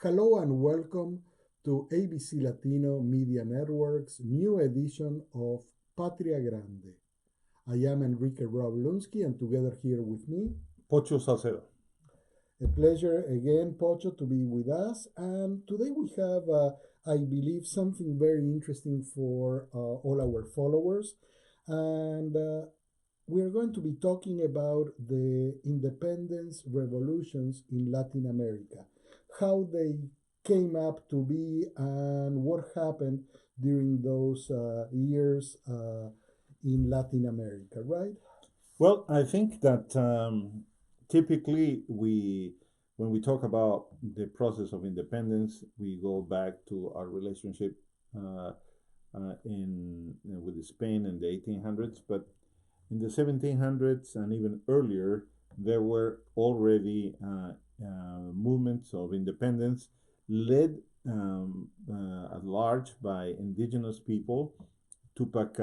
Hello and welcome to ABC Latino Media Network's new edition of Patria Grande. I am Enrique Roblunsky, and together here with me, Pocho Salcedo. a pleasure again, Pocho, to be with us. And today we have, I believe, something very interesting for all our followers. And we are going to be talking about the independence revolutions in Latin America, how they came up to be, and what happened during those years in Latin America, right? Well, I think that typically when we talk about the process of independence, we go back to our relationship uh, with Spain in the 1800s. But in the 1700s and even earlier, there were already movements of independence led at large by indigenous people. Tupac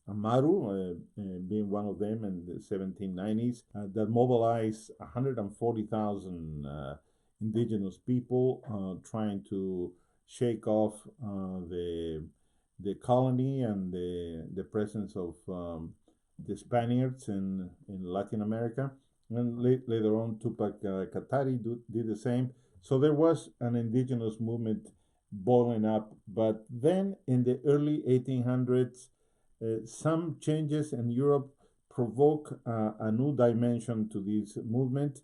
Amaru being one of them in the 1790s, that mobilized 140,000 indigenous people trying to shake off the colony and the presence of the Spaniards in Latin America. And later on, Tupac Katari did the same. So there was an indigenous movement boiling up. But then in the early 1800s, some changes in Europe provoke a new dimension to this movement.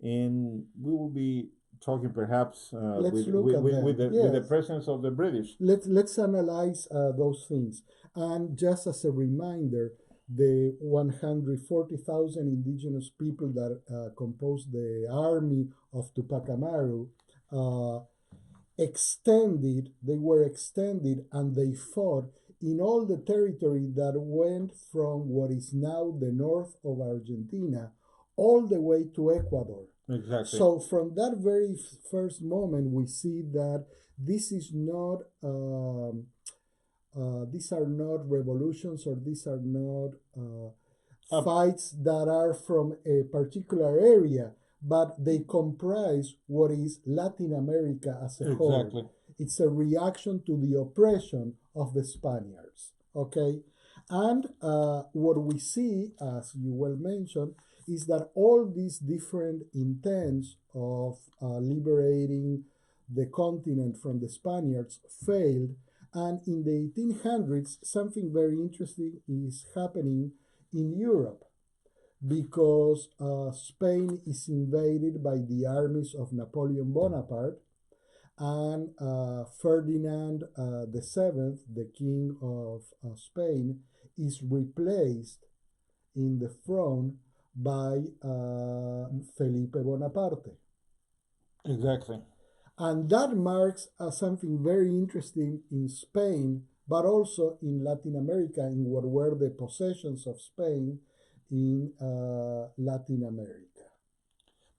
And we will be talking perhaps Let's look at them. with the Yes. presence of the British. Let's analyze those things. And just as a reminder, the 140,000 indigenous people that composed the army of Tupac Amaru uh, they were extended, and they fought in all the territory that went from what is now the north of Argentina all the way to Ecuador. Exactly. So from that very first moment, we see that this is not these are not revolutions, or these are not fights that are from a particular area, but they comprise what is Latin America as a whole. Exactly. It's a reaction to the oppression of the Spaniards. Okay, and what we see, as you well mentioned, is that all these different intents of liberating the continent from the Spaniards failed. And in the 1800s, something very interesting is happening in Europe, because Spain is invaded by the armies of Napoleon Bonaparte, and Ferdinand VII, the king of Spain, is replaced in the throne by Felipe Bonaparte. Exactly. And that marks something very interesting in Spain, but also in Latin America, in what were the possessions of Spain in Latin America.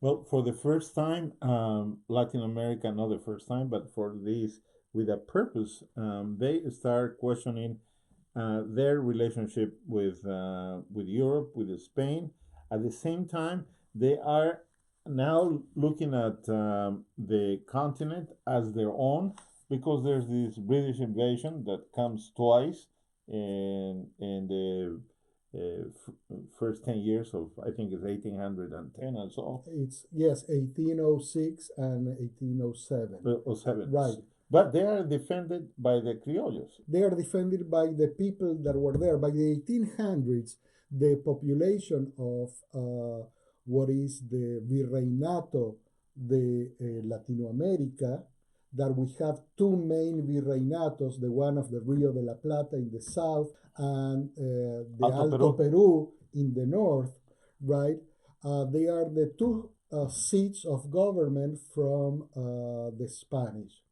Well, for the first time, Latin America, not the first time, but for this, with a purpose, they start questioning their relationship with Europe, with Spain. At the same time, they are now looking at the continent as their own, because there's this British invasion that comes twice in the first 10 years of, I think it's 1810 and so. It's, yes, 1806 and 1807. Right. But they are defended by the criollos. They are defended by the people that were there. By the 1800s, the population of what is the Virreinato de Latino America, that we have two main virreinatos, the one of the Rio de la Plata in the south, and the Alto Peru in the north, right? They are the two seats of government from the Spanish.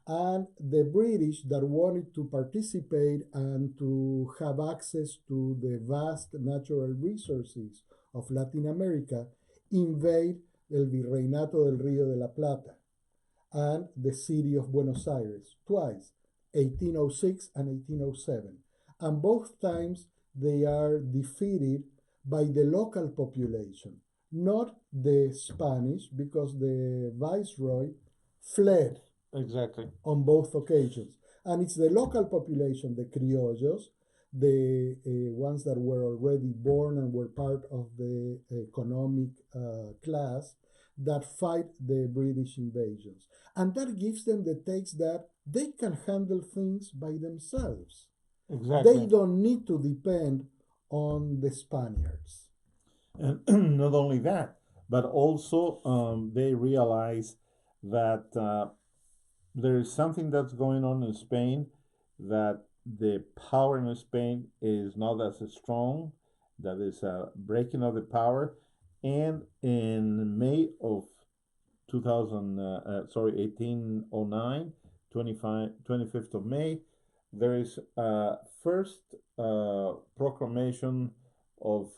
And the British, that wanted to participate and to have access to the vast natural resources of Latin America, invade el Virreinato del Rio de la Plata and the city of Buenos Aires twice, 1806 and 1807. And both times they are defeated by the local population, not the Spanish, because the viceroy fled Exactly. on both occasions. And it's the local population, the criollos, the ones that were already born and were part of the economic class that fight the British invasions. And that gives them the taste that they can handle things by themselves. They Exactly. don't need to depend on the Spaniards. And not only that, but also they realize that there is something that's going on in Spain, that the power in Spain is not as strong, that is a breaking of the power. And in May of 1809, 25th of May, there is a first proclamation of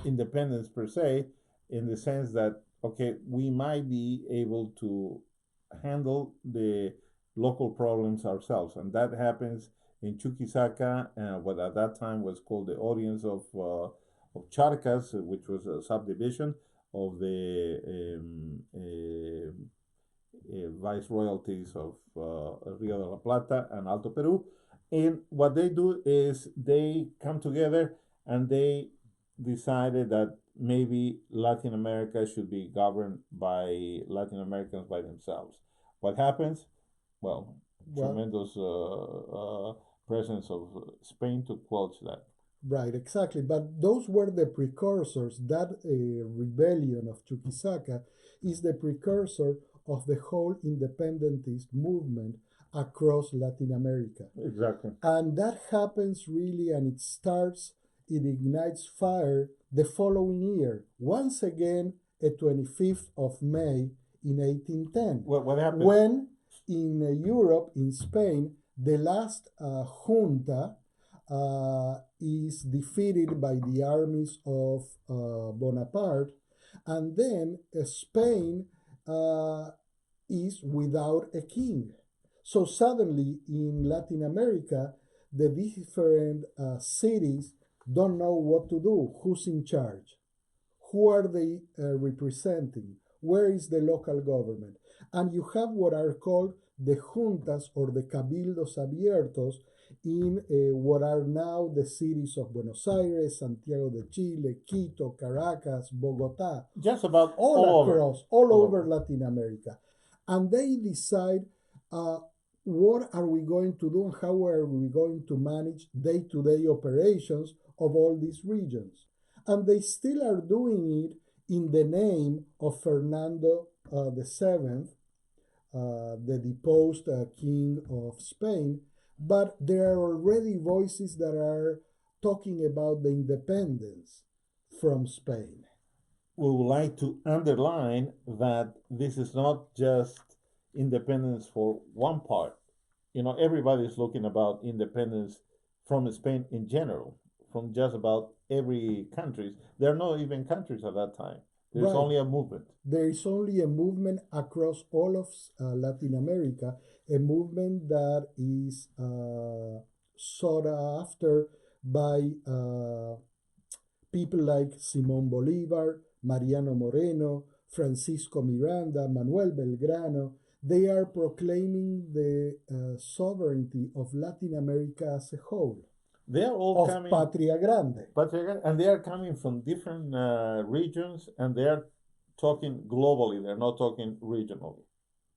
independence per se, in the sense that, okay, we might be able to handle the local problems ourselves, and that happens in Chuquisaca, what at that time was called the Audience of Charcas, which was a subdivision of the viceroyalties of Rio de la Plata and Alto Peru. And what they do is they come together and they decided that maybe Latin America should be governed by Latin Americans by themselves. What happens? Well, Well, tremendous presence of Spain to quell that. right, exactly. But those were the precursors. That rebellion of Chuquisaca is the precursor of the whole independentist movement across Latin America. Exactly. And that happens really, and it ignites fire the following year. Once again, a 25th of May in 1810, What happens? when in Europe, in Spain, the last junta is defeated by the armies of Bonaparte, and then Spain is without a king. So suddenly in Latin America, the different cities don't know what to do. Who's in charge? Who are they representing? Where is the local government? And you have what are called the juntas or the cabildos abiertos in what are now the cities of Buenos Aires, Santiago de Chile, Quito, Caracas, Bogota, Just about all across, all all over over. Latin America. And they decide uh, what are we going to do and how are we going to manage day-to-day operations of all these regions. And they still are doing it in the name of Fernando the Seventh, the deposed king of Spain, but there are already voices that are talking about the independence from Spain. We would like to underline that this is not just independence for one part. You know, everybody's looking about independence from Spain in general, from just about every countries. There are not even countries at that time. There's Right. only a movement. There is only a movement across all of Latin America, a movement that is sought after by people like Simón Bolívar, Mariano Moreno, Francisco Miranda, Manuel Belgrano. They are proclaiming the sovereignty of Latin America as a whole, They are all of coming, Patria Grande. and they are coming from different regions, and they are talking globally. They're not talking regionally.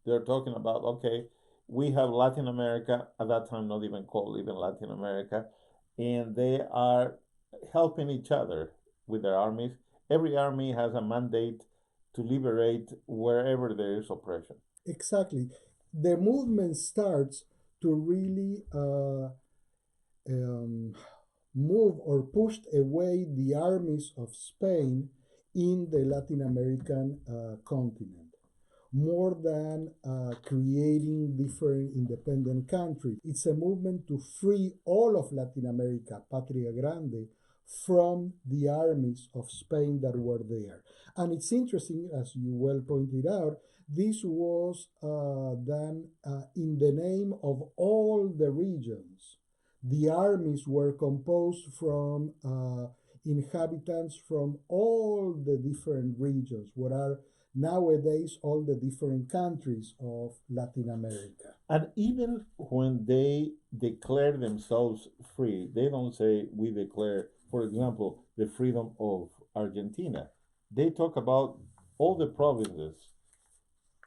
They're talking about, okay, we have Latin America at that time, not even called even Latin America, and they are helping each other with their armies. Every army has a mandate to liberate wherever there is oppression. Exactly. The movement starts to really um, move or pushed away the armies of Spain in the Latin American continent. More than creating different independent countries, it's a movement to free all of Latin America, Patria Grande, from the armies of Spain that were there. And it's interesting, as you well pointed out, this was done in the name of all the regions. The armies were composed from inhabitants from all the different regions, what are nowadays all the different countries of Latin America. And even when they declare themselves free, they don't say we declare, for example, the freedom of Argentina. They talk about all the provinces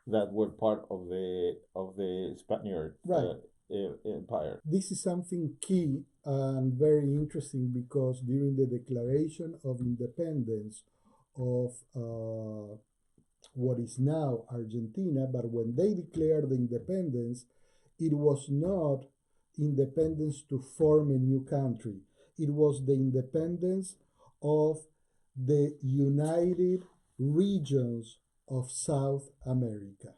that were part of the Spaniard Right. empire. This is something key and very interesting because during the Declaration of Independence of what is now Argentina, but when they declared the independence, it was not independence to form a new country. It was the independence of the United Regions of South America.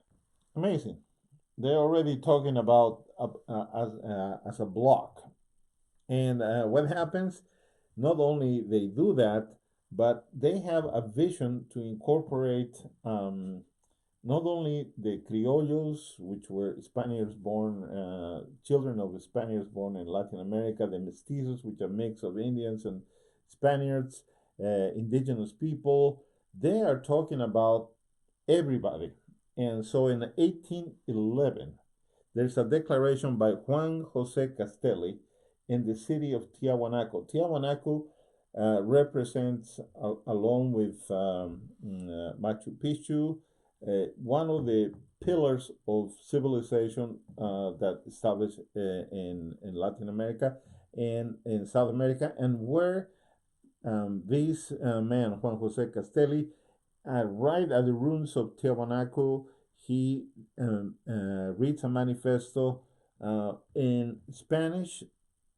Amazing. They're already talking about as a block. And what happens? Not only they do that, but they have a vision to incorporate not only the criollos, which were Spaniards born, children of Spaniards born in Latin America, the mestizos, which are a mix of Indians and Spaniards, indigenous people. They are talking about everybody. And so in 1811, there's a declaration by Juan Jose Castelli in the city of Tiahuanaco. Tiahuanaco represents, along with Machu Picchu, one of the pillars of civilization that established in Latin America and in South America, and where this man, Juan Jose Castelli, right at the ruins of Tiahuanaco, he reads a manifesto in Spanish,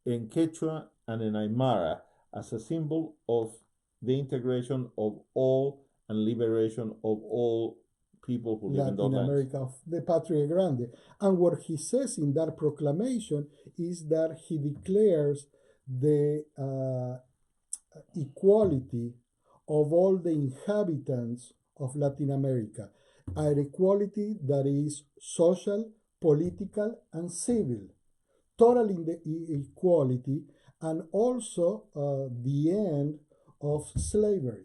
in Quechua, and in Aymara as a symbol of the integration of all and liberation of all people who live in those Latin lands. America of the Patria Grande. And what he says in that proclamation is that he declares the equality of all the inhabitants of Latin America, an equality that is social, political, and civil, total equality, and also the end of slavery.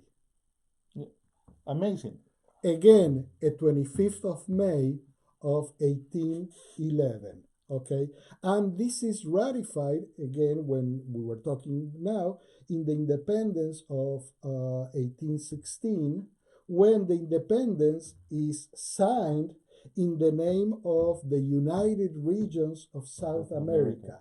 Amazing. Again, a 25th of May of 1811. Okay, and this is ratified again when we were talking now in the independence of 1816, when the independence is signed in the name of the United Regions of South America.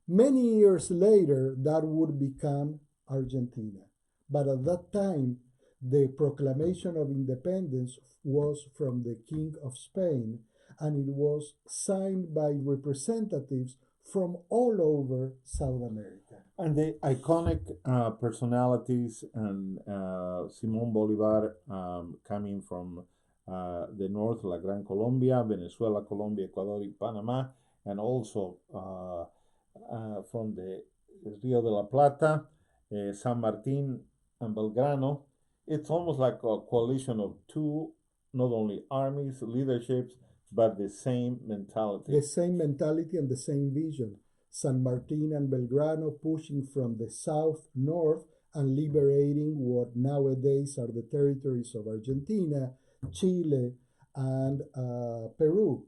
Many years later, that would become Argentina. But at that time, the proclamation of independence was from the King of Spain, and it was signed by representatives from all over South America. And the iconic personalities and Simón Bolívar coming from the north, La Gran Colombia, Venezuela, Colombia, Ecuador, and Panama, and also from the Rio de la Plata, San Martin, and Belgrano. It's almost like a coalition of two, not only armies, leaderships, but the same mentality. The same mentality and the same vision. San Martin and Belgrano pushing from the south north and liberating what nowadays are the territories of Argentina, Chile, and Peru.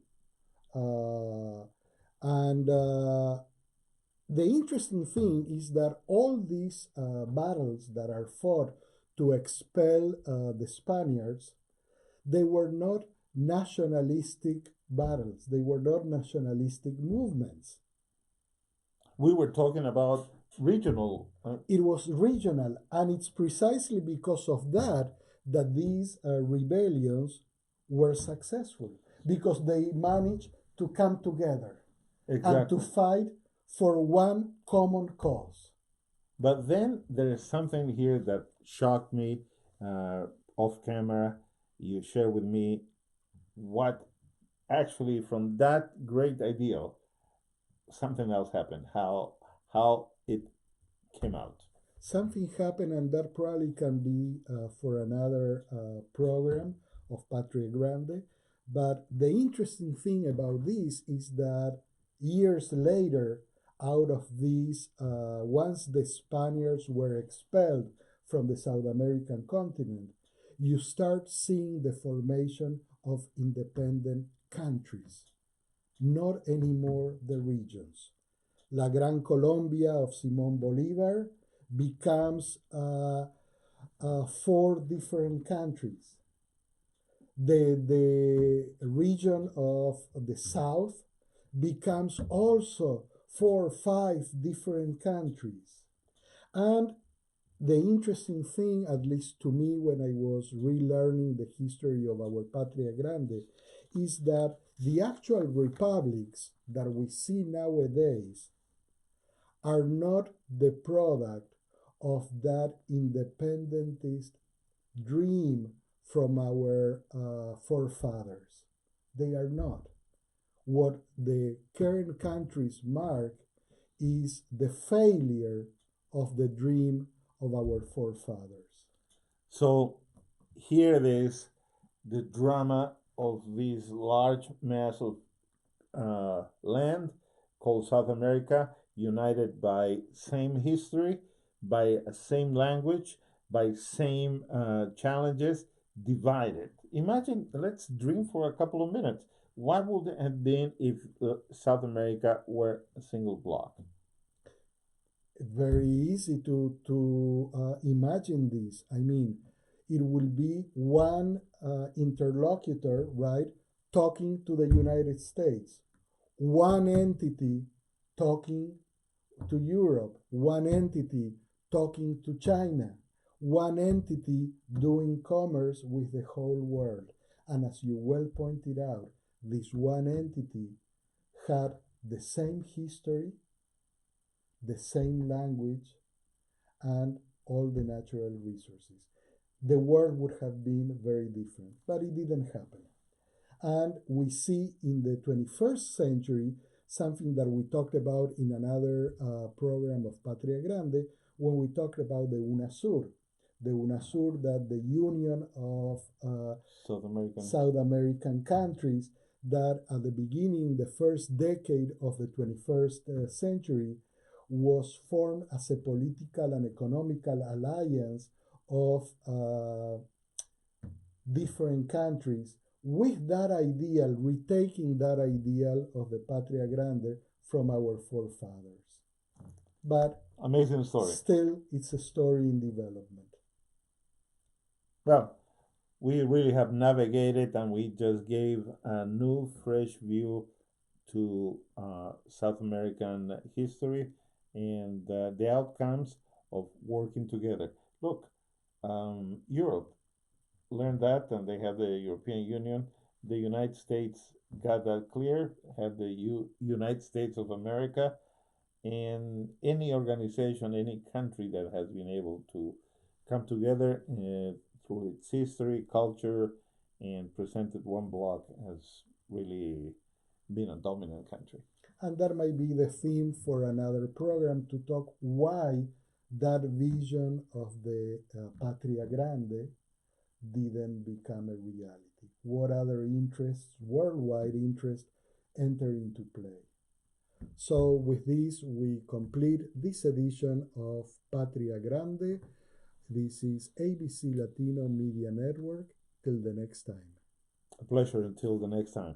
The interesting thing is that all these battles that are fought to expel the Spaniards, they were not nationalistic battles. They were not nationalistic movements. We were talking about regional. It was regional, and it's precisely because of that that these rebellions were successful, because they managed to come together and to fight for one common cause. But then there is something here that shocked me off camera. You share with me what actually from that great ideal, something else happened. How it came out. Something happened, and that probably can be for another program of Patria Grande. But the interesting thing about this is that years later, out of these, once the Spaniards were expelled from the South American continent, you start seeing the formation of independent countries, not anymore the regions. La Gran Colombia of Simón Bolívar becomes 4 different countries. The region of the south becomes also 4 or 5 different countries. And the interesting thing, at least to me, when I was relearning the history of our Patria Grande, is that the actual republics that we see nowadays are not the product of that independentist dream from our forefathers. They are not. What the current countries mark is the failure of the dream of our forefathers. So here it is, the drama of this large mass of land called South America, united by same history, by a same language, by same challenges, divided. Imagine, let's dream for a couple of minutes. What would it have been if South America were a single block? Very easy to imagine this. I mean, it will be one interlocutor, right, talking to the United States, one entity talking to Europe, one entity talking to China, one entity doing commerce with the whole world. And as you well pointed out, this one entity had the same history, the same language, and all the natural resources. The world would have been very different, but it didn't happen. And we see in the 21st century something that we talked about in another program of Patria Grande when we talked about the UNASUR. The UNASUR, that the union of South American countries, that at the beginning, the first decade of the 21st century, was formed as a political and economical alliance of different countries with that ideal, retaking that ideal of the Patria Grande from our forefathers. But amazing story. Still, it's a story in development. Well, we really have navigated and we just gave a new, fresh view to South American history and the outcomes of working together. Look, Europe learned that, and they have the European Union. The United States got that clear, have the United States of America, and any organization, any country that has been able to come together through its history, culture, and presented one block has really been a dominant country. And that might be the theme for another program, to talk why that vision of the Patria Grande didn't become a reality. What other interests, worldwide interests, enter into play? So with this, we complete this edition of Patria Grande. This is ABC Latino Media Network. Till the next time. A pleasure. Until the next time.